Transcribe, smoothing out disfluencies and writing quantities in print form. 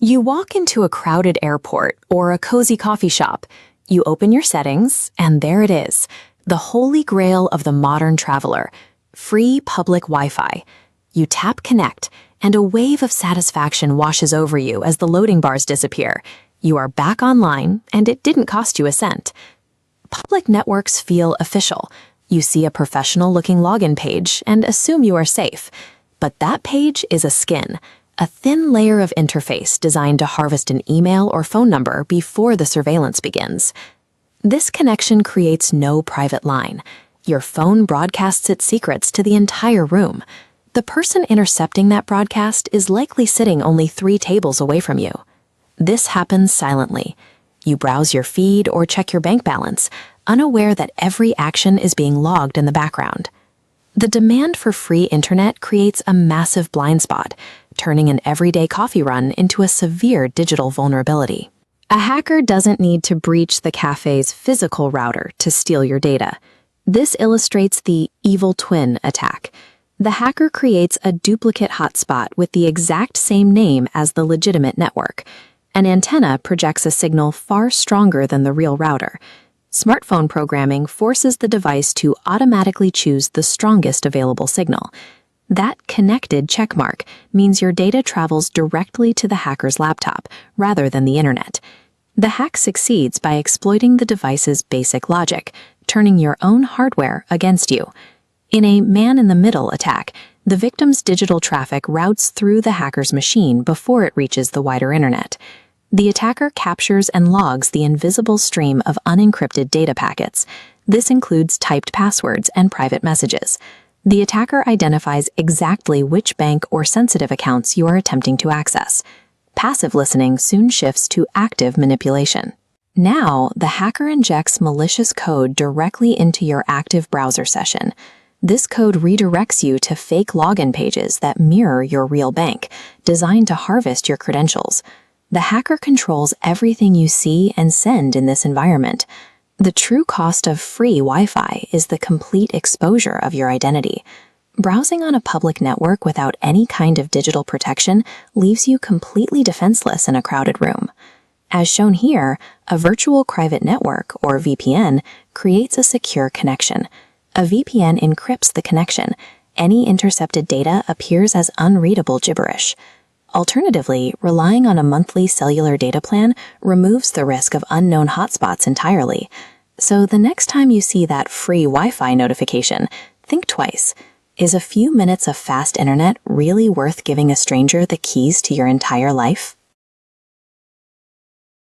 You walk into a crowded airport or a cozy coffee shop. You open your settings, and there it is, the holy grail of the modern traveler, free public Wi-Fi. You tap connect, and a wave of satisfaction washes over you as the loading bars disappear. You are back online, and it didn't cost you a cent. Public networks feel official. You see a professional-looking login page and assume you are safe. But that page is a skin, a thin layer of interface designed to harvest an email or phone number before the surveillance begins. This connection creates no private line. Your phone broadcasts its secrets to the entire room. The person intercepting that broadcast is likely sitting only 3 tables away from you. This happens silently. You browse your feed or check your bank balance, unaware that every action is being logged in the background. The demand for free internet creates a massive blind spot, turning an everyday coffee run into a severe digital vulnerability. A hacker doesn't need to breach the cafe's physical router to steal your data. This illustrates the evil twin attack. The hacker creates a duplicate hotspot with the exact same name as the legitimate network. An antenna projects a signal far stronger than the real router. Smartphone programming forces the device to automatically choose the strongest available signal. That connected checkmark means your data travels directly to the hacker's laptop, rather than the internet. The hack succeeds by exploiting the device's basic logic, turning your own hardware against you. In a man-in-the-middle attack, the victim's digital traffic routes through the hacker's machine before it reaches the wider internet. The attacker captures and logs the invisible stream of unencrypted data packets. This includes typed passwords and private messages. The attacker identifies exactly which bank or sensitive accounts you are attempting to access. Passive listening soon shifts to active manipulation. Now, the hacker injects malicious code directly into your active browser session. This code redirects you to fake login pages that mirror your real bank, designed to harvest your credentials. The hacker controls everything you see and send in this environment. The true cost of free Wi-Fi is the complete exposure of your identity. Browsing on a public network without any kind of digital protection leaves you completely defenseless in a crowded room. As shown here, a virtual private network, or VPN, creates a secure connection. A VPN encrypts the connection. Any intercepted data appears as unreadable gibberish. Alternatively, relying on a monthly cellular data plan removes the risk of unknown hotspots entirely. So the next time you see that free Wi-Fi notification, think twice. Is a few minutes of fast internet really worth giving a stranger the keys to your entire life?